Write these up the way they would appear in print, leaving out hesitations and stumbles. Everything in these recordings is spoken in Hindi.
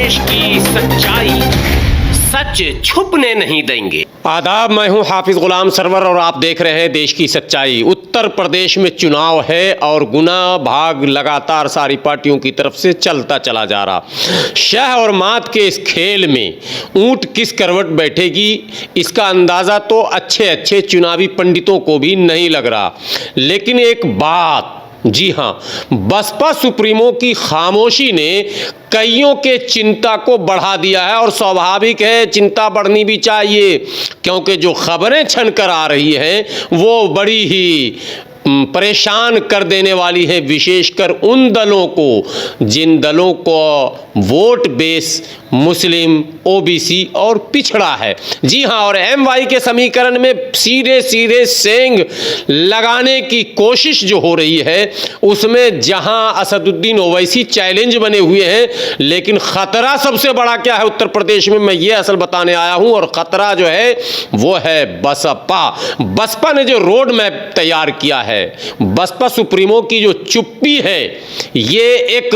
देश की सच्चाई, सच छुपने नहीं देंगे। आदाब, मैं हूं हाफिज गुलाम सरवर और आप देख रहे हैं देश की सच्चाई। उत्तर प्रदेश में चुनाव है और गुना भाग लगातार सारी पार्टियों की तरफ से चलता चला जा रहा। शह और मात के इस खेल में ऊंट किस करवट बैठेगी, इसका अंदाज़ा तो अच्छे अच्छे चुनावी पंडितों को भी नहीं लग रहा। लेकिन एक बात, जी हाँ, बसपा सुप्रीमो की खामोशी ने कईयों के चिंता को बढ़ा दिया है और स्वाभाविक है, चिंता बढ़नी भी चाहिए, क्योंकि जो खबरें छनकर आ रही हैं वो बड़ी ही परेशान कर देने वाली है, विशेषकर उन दलों को जिन दलों को वोट बेस मुस्लिम, ओबीसी और पिछड़ा है। जी हाँ, और एमवाई के समीकरण में सीधे सीधे सेंग लगाने की कोशिश जो हो रही है, उसमें जहां असदुद्दीन ओवैसी चैलेंज बने हुए हैं, लेकिन खतरा सबसे बड़ा क्या है उत्तर प्रदेश में, मैं ये असल बताने आया हूं। और खतरा जो है वो है बसपा। बसपा ने जो रोड मैप तैयार किया है, बसपा सुप्रीमो की जो चुप्पी है, ये एक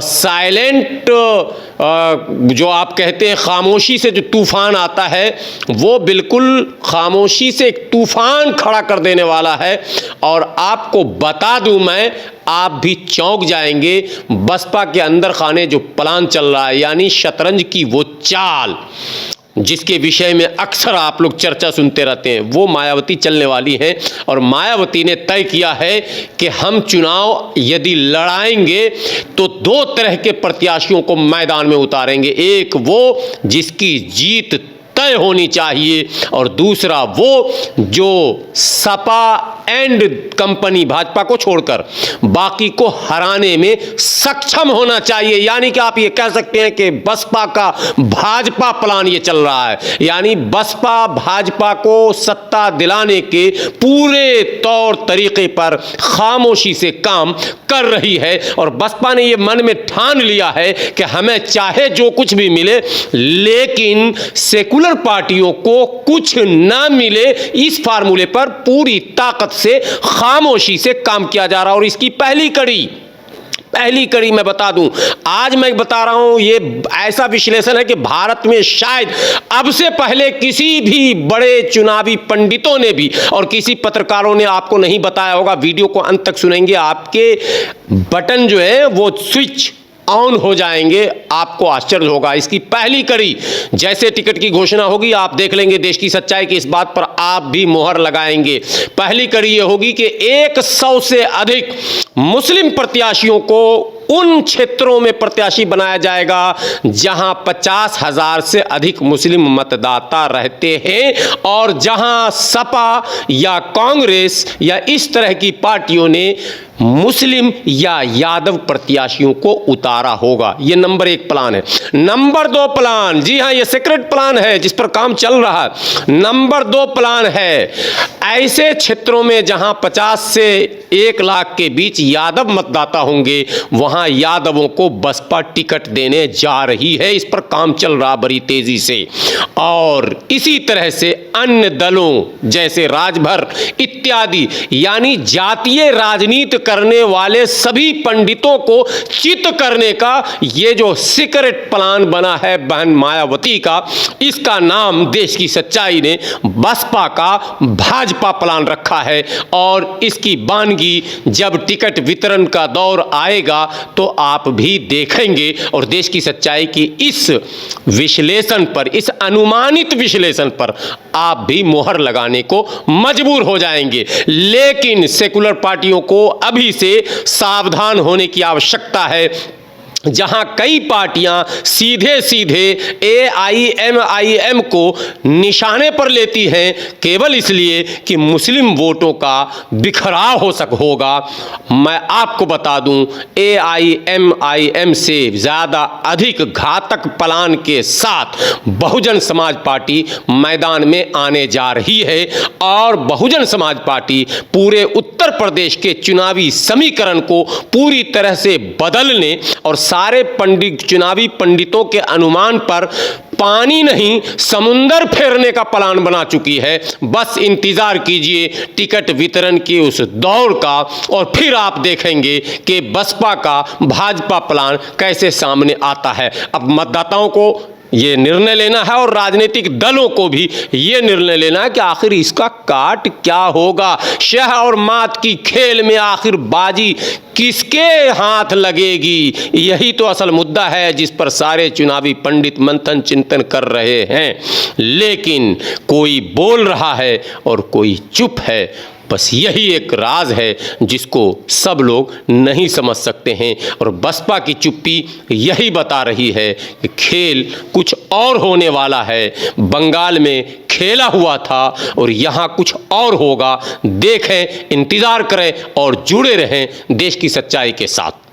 साइलेंट जो आप कहते हैं खामोशी से जो तूफान आता है, वो बिल्कुल खामोशी से एक तूफान खड़ा कर देने वाला है। और आपको बता दूं मैं, आप भी चौंक जाएंगे। बसपा के अंदर खाने जो प्लान चल रहा है, यानी शतरंज की वो चाल जिसके विषय में अक्सर आप लोग चर्चा सुनते रहते हैं, वो मायावती चलने वाली हैं। और मायावती ने तय किया है कि हम चुनाव यदि लड़ाएंगे तो दो तरह के प्रत्याशियों को मैदान में उतारेंगे। एक वो जिसकी जीत तय होनी चाहिए और दूसरा वो जो सपा एंड कंपनी, भाजपा को छोड़कर बाकी को हराने में सक्षम होना चाहिए। यानी कि आप ये कह सकते हैं कि बसपा का भाजपा प्लान ये चल रहा है, यानी बसपा भाजपा को सत्ता दिलाने के पूरे तौर तरीके पर खामोशी से काम कर रही है। और बसपा ने ये मन में ठान लिया है कि हमें चाहे जो कुछ भी मिले, लेकिन सेकुलर पार्टियों को कुछ ना मिले, इस फार्मूले पर पूरी ताकत से खामोशी से काम किया जा रहा। और इसकी पहली कड़ी मैं बता दूं, आज मैं बता रहा हूं, ये ऐसा विश्लेषण है कि भारत में शायद अब से पहले किसी भी बड़े चुनावी पंडितों ने भी और किसी पत्रकारों ने आपको नहीं बताया होगा। वीडियो को अंत तक सुनेंगे, आपके बटन जो है वो स्विच ऑन हो जाएंगे, आपको आश्चर्य होगा। इसकी पहली कड़ी, जैसे टिकट की घोषणा होगी आप देख लेंगे देश की सच्चाई की, इस बात पर आप भी मोहर लगाएंगे। पहली कड़ी यह होगी कि 100 से अधिक मुस्लिम प्रत्याशियों को उन क्षेत्रों में प्रत्याशी बनाया जाएगा जहां 50,000 से अधिक मुस्लिम मतदाता रहते हैं और जहां सपा या कांग्रेस या इस तरह की पार्टियों ने मुस्लिम या यादव प्रत्याशियों को उतारा होगा। यह नंबर 1 प्लान है। नंबर 2 प्लान, जी हां, यह सीक्रेट प्लान है जिस पर काम चल रहा है। नंबर 2 प्लान है ऐसे क्षेत्रों में जहां 50 से 1 लाख के बीच यादव मतदाता होंगे, वहां यादवों को बसपा टिकट देने जा रही है। इस पर काम चल रहा बड़ी तेजी से। और इसी तरह से अन्य दलों जैसे राजभर इत्यादि, यानी जातीय राजनीति करने वाले सभी पंडितों को चित करने का ये जो सीक्रेट प्लान बना है बहन मायावती का, इसका नाम देश की सच्चाई ने बसपा का भाजपा प्लान रखा है। और इसकी बानगी जब टिकट वितरण का दौर आएगा तो आप भी देखेंगे और देश की सच्चाई की इस विश्लेषण पर, इस अनुमानित विश्लेषण पर आप भी मोहर लगाने को मजबूर हो जाएंगे। लेकिन सेकुलर पार्टियों को अभी से सावधान होने की आवश्यकता है। जहां कई पार्टियां सीधे सीधे AIMIM को निशाने पर लेती हैं केवल इसलिए कि मुस्लिम वोटों का बिखराव होगा। मैं आपको बता दूं, AIMIM से ज़्यादा अधिक घातक प्लान के साथ बहुजन समाज पार्टी मैदान में आने जा रही है। और बहुजन समाज पार्टी पूरे उत्तर प्रदेश के चुनावी समीकरण को पूरी तरह से बदलने और सारे चुनावी पंडितों के अनुमान पर पानी नहीं समुंदर फेरने का प्लान बना चुकी है। बस इंतजार कीजिए टिकट वितरण के उस दौर का और फिर आप देखेंगे कि बसपा का भाजपा प्लान कैसे सामने आता है। अब मतदाताओं को ये निर्णय लेना है और राजनीतिक दलों को भी ये निर्णय लेना है कि आखिर इसका काट क्या होगा। शह और मात की खेल में आखिर बाजी किसके हाथ लगेगी, यही तो असल मुद्दा है जिस पर सारे चुनावी पंडित मंथन चिंतन कर रहे हैं। लेकिन कोई बोल रहा है और कोई चुप है। बस यही एक राज है जिसको सब लोग नहीं समझ सकते हैं और बसपा की चुप्पी यही बता रही है कि खेल कुछ और होने वाला है। बंगाल में खेला हुआ था और यहाँ कुछ और होगा। देखें, इंतज़ार करें और जुड़े रहें देश की सच्चाई के साथ।